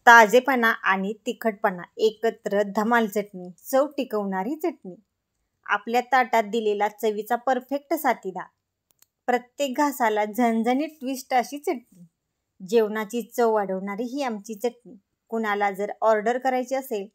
ताजेपणा आणि तिखटपणा एकत्र धमाल चटणी, चव टिकवणारी चटणी. आपल्या ताटात दिलेला चवीचा परफेक्ट साथीदार. प्रत्येक घासाला झणझणीत ट्विस्ट अशी चटणी. जेवणाची चव वाढवणारी ही आमची चटणी. कुणाला जर ऑर्डर करायची असेल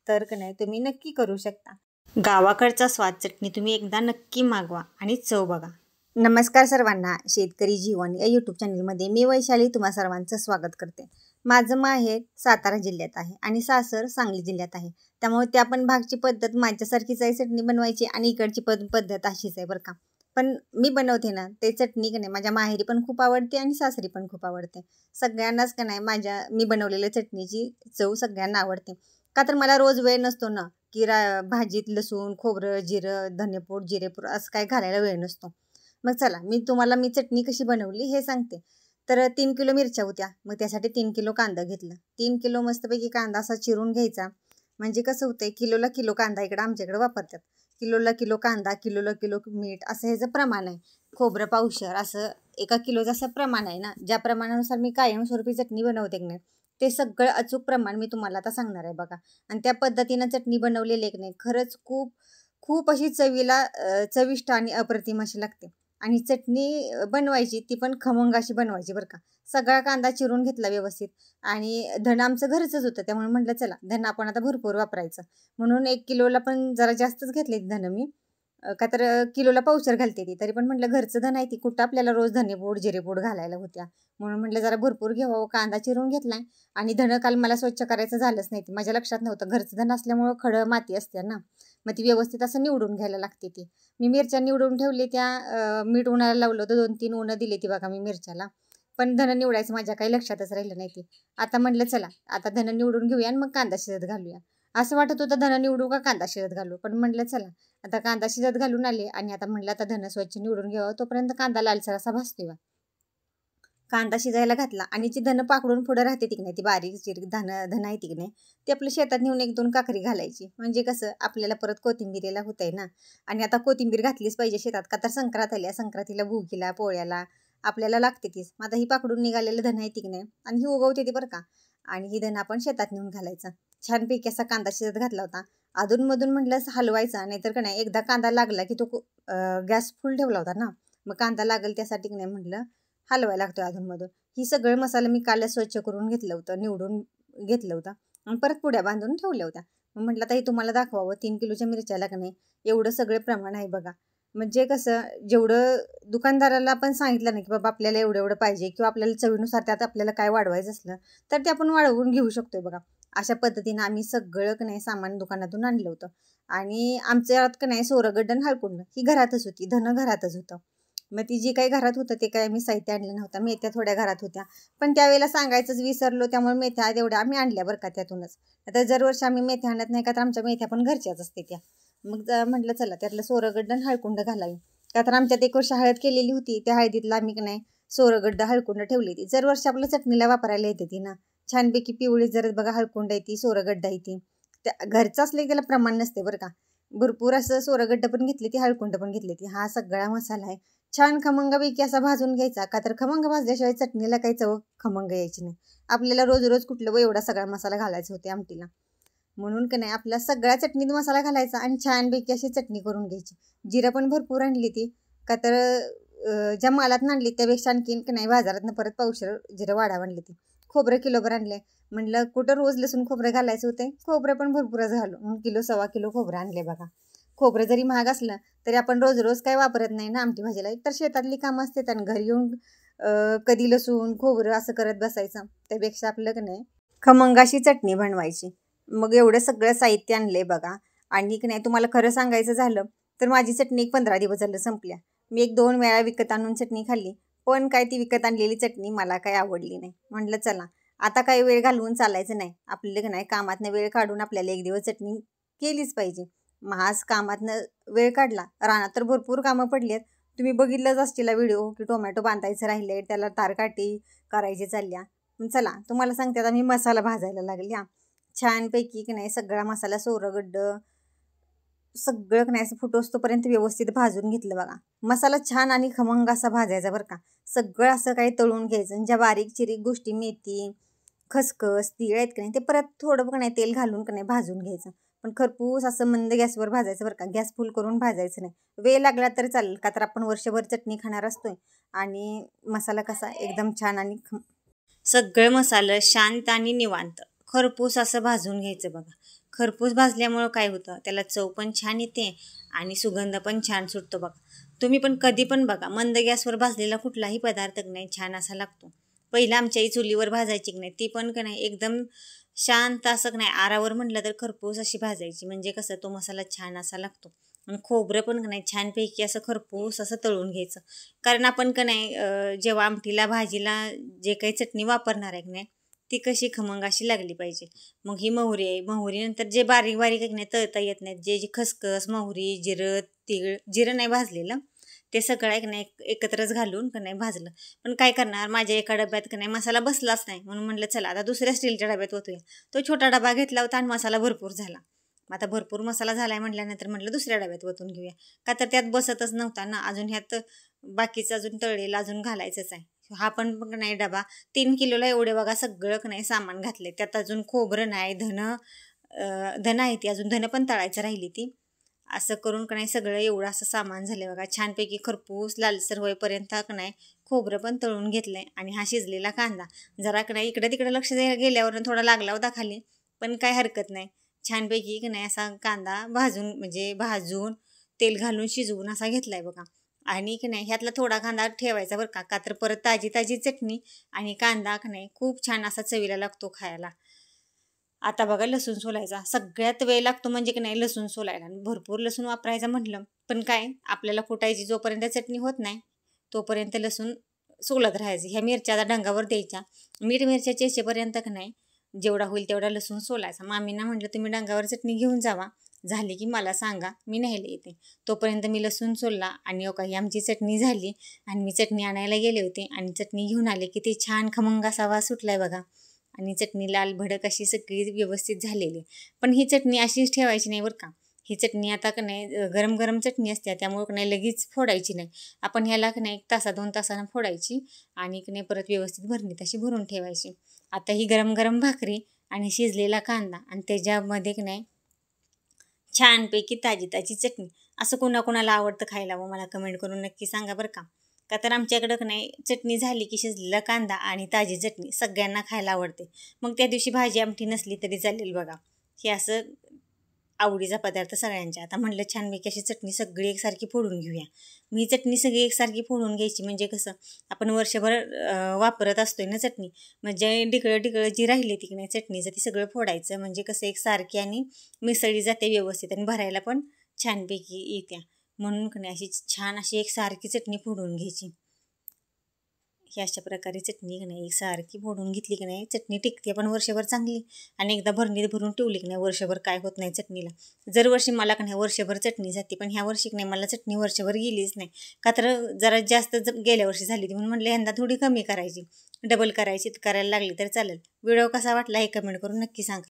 तर नाही तुम्ही नक्की करू शकता. गावाकडचा स्वाद चटणी तुम्ही एकदा नक्की मागवा आणि चव बघा. नमस्कार सर्वांना. शेतकरी जीवन या यूट्यूब चॅनलमध्ये मी वैशाली तुम्हा सर्वांचं स्वागत करते. माझं माहेर सातारा जिल्ह्यात आहे आणि सासर सांगली जिल्ह्यात आहे. त्यामुळे त्या पण भागची पद्धत माझ्यासारखीच आहे चटणी बनवायची आणि इकडची पद्धत अशीच आहे बरं का. पण मी बनवते ना ते चटणी का नाही माझ्या माहेरी पण खूप आवडते आणि सासरी पण खूप आवडते. सगळ्यांनाच का नाही मी बनवलेल्या चटणीची चव सगळ्यांना आवडते. का तर मला रोज वेळ नसतो ना की भाजीत लसूण खोबरं जिरं धनेपूड जिरेपूड असं काय घालायला वेळ नसतो. मग चला मी चटणी कशी बनवली हे सांगते. तर 3 किलो मिरच्या होत्या. मग त्यासाठी 3 किलो कांदा घेतला. 3 किलो मस्तपैकी कांदा असा चिरून घ्यायचा. म्हणजे कसं होतंय किलोला किलो कांदा इकडं आमच्याकडे वापरतात. किलोला किलो कांदा किलोला किलो मीठ असं ह्याचं प्रमाण आहे. खोबरं पावशर असं 1 किलोचं असं प्रमाण आहे ना. ज्या प्रमाणानुसार मी कायमस्वरूपी चटणी बनवते की नाही ते सगळं अचूक प्रमाण मी तुम्हाला आता सांगणार आहे बघा. आणि त्या पद्धतीनं चटणी बनवलेली आहे की नाही खरंच खूप खूप अशी चवीला चविष्ट आणि अप्रतिम अशी लागते. आणि चटणी बनवायची ती पण खमंग अशी बनवायची बरं का. सगळा कांदा चिरून घेतला व्यवस्थित आणि धन आमचं घरचंच होतं त्यामुळे म्हटलं चला धन आपण आता भरपूर वापरायचं म्हणून 1 किलोला पण जरा जास्तच घेतले धन मी. का तर किलोला पावशर घालते ती तरी पण म्हटलं घरचं धन आहे ती कुठं आपल्याला रोज धनेपूड जिरेपूड घालायला होत्या. म्हणून म्हटलं जरा भरपूर घ्यावं. कांदा चिरून घेतलाय आणि धन काल मला स्वच्छ करायचं झालंच नाही. माझ्या लक्षात नव्हतं. घरचं धन असल्यामुळं खडं माती असते ना मग ती व्यवस्थित असं निवडून घ्यायला लागते ती. मी मिरच्या निवडून ठेवली त्या मीठ उन्हाळा लावलं होतं 2-3 उन्हं दिली ती बघा मी मिरच्याला. पण धन निवडायचं माझ्या काही लक्षातच राहिलं नाही ती. आता म्हटलं चला आता धन निवडून घेऊया आणि मग कांदा शिजत घालूया. असं वाटत होतं धन निवडू का कांदा शिजत घालू पण म्हटलं चला आता कांदा शिजत घालून आले आणि आता म्हटलं आता धन स्वच्छ निवडून घ्यावं. तोपर्यंत कांदा लालसर असा भाजतोय. कांदा शिजायला घातला आणि जी धनं पाकडून पुढं राहते ती नाही ती बारीक चिरीक धन आहे ती नाही ती आपल्या शेतात नेऊन 1-2 काकरी घालायची. म्हणजे कसं आपल्याला परत कोथिंबीरीला होत आहे ना. आणि आता कोथिंबीर घातलीच पाहिजे शेतात का तर संक्रांत आल्या संक्रांतीला भुगीला पोळ्याला आपल्याला लागते तीच. मग आता ही पाकडून निघालेलं धन आहे ती नाही आणि ही उगवते ती बरं का. आणि ही धन आपण शेतात नेऊन घालायचं. छानपैकी असा कांदा शिजत घातला होता. अधूनमधून म्हटलं हलवायचा नाहीतर का नाही एकदा कांदा लागला की तो गॅस फुल ठेवला होता ना मग कांदा लागेल त्यासाठी की नाही म्हटलं हलवायला लागतो अधूनमधून. ही सगळं मसाला मी काल स्वच्छ करून घेतलं होतं निवडून घेतलं होतं आणि परत पुड्या बांधून ठेवल्या होत्या. मग म्हटलं आता हे तुम्हाला दाखवावं. 3 किलोच्या मिरच्याला का नाही एवढं सगळं प्रमाण आहे बघा. म्हणजे कसं जेवढं दुकानदाराला आपण सांगितलं नाही की बाबा आपल्याला एवढं एवढं पाहिजे किंवा आपल्याला चवीनुसार त्यात आपल्याला काय वाढवायचं असलं तर ते आपण वाढवून घेऊ शकतोय बघा. अशा पद्धतीनं आम्ही सगळं का नाही सामान दुकानातून आणलं होतं. आणि आमच्यात का नाही सोरगड्ड आणि हळकुंड ही घरातच होती. धन घरातच होतं. मग ती जी काही घरात होतं ते काय मी साहित्य आणलं नव्हतं. मेथ्या थोड्या घरात होत्या पण त्यावेळेला सांगायचंच विसरलो त्यामुळे मेथ्या तेवढ्या आम्ही आणल्या बरं का त्यातूनच. आता दरवर्षी आम्ही मेथ्या आणत नाही का तर आमच्या मेथ्या पण घरच्याच असते त्या. मग म्हटलं चला त्यातलं सोरगड्ड आणि हळकुंड घालावी. का तर आमच्यात 1 वर्ष हळद केलेली होती त्या हळदीतला आम्ही का नाही सोरगड्ड हळकुंड ठेवली ती. दरवर्षी आपल्या चटणीला वापरायला येते ती ना. छानपैकी पिवळी जर बघा हळकुंड येते सोरगड्ड येते. त्या घरचं असले त्याला प्रमाण नसते बरं का. भरपूर असं सोरगड्ड पण घेतली ती हळकुंड पण घेतली ती. हा सगळा मसाला आहे छान खमंगापैकी असा भाजून घ्यायचा. का तर खमंग भाजल्याशिवाय चटणीला काही चव खमंग यायची नाही. आपल्याला रोज रोज कुठलं एवढा सगळा मसाला घालायचा होते आमटीला. म्हणून का नाही आपल्या सगळ्या चटणीत मसाला घालायचा आणि छानपैकी अशी चटणी करून घ्यायची. जिरं पण भरपूर आणली ती. का तर ज्या मालात आणली त्यापेक्षा आणखीन का नाही बाजारातनं परत पावशेर जिरं वाढावं आणली ती. खोबरं किलोभर आणले. म्हटलं कुठं रोज लसूण खोबरं घालायचं होते. खोबरं पण भरपूरच घालू म्हणून 1-1.25 किलो खोबरं आणले बघा. खोबरं जरी महाग असलं तरी आपण रोज रोज काय वापरत नाही ना आमटी भाजीला. तर शेतातली कामं असतात आणि घरी येऊन कधी लसूण खोबरं असं करत बसायचं. त्यापेक्षा आपलं का नाही खमंग अशी चटणी बनवायची. मग एवढं सगळं साहित्य आणलंय बघा. आणि की नाही तुम्हाला खरं सांगायचं झालं तर माझी चटणी 15 दिवस झालं संपल्या. मी 1-2 वेळा विकत आणून चटणी खाल्ली पण काय ती विकत आणलेली चटणी मला काही आवडली नाही. म्हटलं चला आता काही वेळ घालवून चालायचं नाही. आपल्याला का नाही कामातनं वेळ काढून आपल्याला 1 दिवस चटणी केलीच पाहिजे. मग आज कामातनं वेळ काढला. रानात तर भरपूर कामं पडली आहेत. तुम्ही बघितलंच असतील व्हिडिओ की टोमॅटो बांधायचं राहिले त्याला तारकाठी करायची चालल्या. चला तुम्हाला सांगते आता मी मसाला भाजायला लागली. छानपैकी की नाही सगळा मसाला सोरगड्ड सगळं की नाही असं फुटोस्तोपर्यंत व्यवस्थित भाजून घेतलं बघा. मसाला छान आणि खमंग असा भाजायचा बरं का. सगळं असं काही तळून घ्यायचं. ज्या बारीक चिरीक गोष्टी मेथी खसखस तीळ आहेत की नाही ते परत थोडं का नाही तेल घालून का नाही भाजून घ्यायचं. पण खरपूस असं मंद गॅसवर भाजायचं बरं का. गॅस फुल करून भाजायचं नाही. वेळ लागला तर चालेल का तर आपण वर्षभर चटणी खाणार असतोय. आणि मसाला कसा एकदम छान आणि सगळे मसाले शांत आणि निवांत खरपूस असं भाजून घ्यायचं बघा. खरपूस भाजल्यामुळं काय होतं त्याला चव पण छान येते आणि सुगंध पण छान सुटतो बघा. तुम्ही पण कधी पण बघा मंद गॅसवर भाजलेला कुठलाही पदार्थ नाही छान असा लागतो. पहिला आमच्याही चुलीवर भाजायची की नाही ती पण का नाही एकदम शांत असं नाही आरावर म्हटलं तर खरपूस अशी भाजायची म्हणजे कसं तो मसाला छान असा लागतो. आणि खोबरं पण का नाही छानपैकी असं खरपूस असं तळून घ्यायचं. कारण आपण का नाही जेव्हा आमटीला भाजीला जे काही चटणी वापरणार आहे की नाही ती कशी खमंग अशी लागली पाहिजे. मग ही मोहरी आहे. मोहरीनंतर जे बारीक बारीक नाही तळता येत नाहीत जे खसखस मोहरी जिरं तीळ जिरं नाही भाजलेलं ते सगळं एक नाही एकत्रच घालून का नाही भाजलं. पण काय करणार माझ्या एका डब्यात का नाही मसाला बसलाच नाही म्हणून म्हटलं चला आता दुसऱ्या स्टीलच्या डब्यात ओतूया. तो छोटा डबा घेतला होता आणि मसाला भरपूर झाला. आता भरपूर मसाला झालाय म्हटल्यानंतर म्हटलं दुसऱ्या डब्यात ओतून घेऊया. का तर त्यात बसतच नव्हता ना अजून ह्यात बाकीचं अजून तळलेलं अजून घालायचंच आहे. हा पण नाही डबा 3 किलोला एवढे बघा सगळं का नाही सामान घातले. त्यात अजून खोबरं नाही धन आहे ती अजून धन पण तळायचं राहिली ती. असं करून का नाही सगळं एवढं असं सामान झालं बघा. छानपैकी खरपूस लालसर होईपर्यंत का नाही खोबरं पण तळून घेतलंय आणि हा शिजलेला कांदा जरा का नाही इकडे तिकडे लक्ष गेल्यावर थोडा लागला होता खाली पण काय हरकत नाही. छानपैकी का नाही असा कांदा भाजून तेल घालून शिजवून असा घेतलाय बघा. आणि की नाही ह्यातला थोडा कांदा ठेवायचा बरं का तर परत ताजी ताजी चटणी आणि कांदा का नाही खूप छान असा चवीला लागतो खायला. आता बघा लसूण सोलायचा सगळ्यात वेळ लागतो म्हणजे की नाही लसूण सोलायला. भरपूर लसूण वापरायचं म्हटलं पण काय आपल्याला कुटायची जोपर्यंत चटणी होत नाही तोपर्यंत लसूण सोलत राहायचं. ह्या मिरच्या डंगावर द्यायच्या. मिरच्या चेचेपर्यंत का नाही जेवढा होईल तेवढा लसूण सोलायचा. मामींना म्हटलं तुम्ही डंगावर चटणी घेऊन जावा झाली की मला सांगा मी न्यायला येते. तोपर्यंत मी लसूण सोलला आणि काही आमची चटणी झाली आणि मी चटणी आणायला गेले होते आणि चटणी घेऊन आले की ते छान खमंग असा वास सुटलाय बघा. आणि चटणी लाल भडक अशी सगळी व्यवस्थित झालेली. पण ही चटणी अशीच ठेवायची नाही बरं का. ही चटणी आता का नाही गरम गरम चटणी असते त्यामुळे का नाही लगेच फोडायची नाही. आपण ह्याला का नाही 1 तास 2 तासानं फोडायची आणि का नाही परत व्यवस्थित भरणीत अशी भरून ठेवायची. आता ही गरम गरम भाकरी आणि शिजलेला कांदा आणि त्याच्यामध्ये का नाही छानपैकी ताजी ताजी चटणी असं कोणाकोणाला आवडतं खायला व मला कमेंट करून नक्की सांगा बरं का. का तर आमच्याकडं का नाही चटणी झाली की शिजलेला कांदा आणि ताजी चटणी सगळ्यांना खायला आवडते. मग त्या दिवशी भाजी आमटी नसली तरी चालेल बघा. हे असं आवडीचा पदार्थ सगळ्यांच्या. आता म्हटलं छानपैकी अशी चटणी सगळी एकसारखी फोडून घेऊया. मी चटणी सगळी एकसारखी फोडून घ्यायची म्हणजे कसं आपण वर्षभर वापरत असतोय ना चटणी. म्हणजे ढिकळं जी राहिली ती की नाही चटणीचं ती सगळं फोडायचं म्हणजे कसं एकसारखी आणि मिसळी जाते व्यवस्थित आणि भरायला पण छानपैकी येत्या. म्हणून का नाही अशी छान अशी एकसारखी चटणी फोडून घ्यायची. ही अशा प्रकारे चटणी की नाही एकसारखी फोडून घेतली की नाही चटणी टिकते पण वर्षभर चांगली. आणि एकदा भरणीत भरून ठेवली की नाही वर्षभर काय होत नाही चटणीला. दरवर्षी मला का नाही वर्षभर चटणी जाते पण ह्या वर्षी की नाही मला चटणी वर्षभर गेलीच नाही. का तर जरा जास्त गेल्या वर्षी झाली ती म्हणून म्हटलं यंदा थोडी कमी करायची डबल करायची करायला लागली तर चालेल. व्हिडिओ कसा वाटला हे कमेंट करून नक्की सांगा.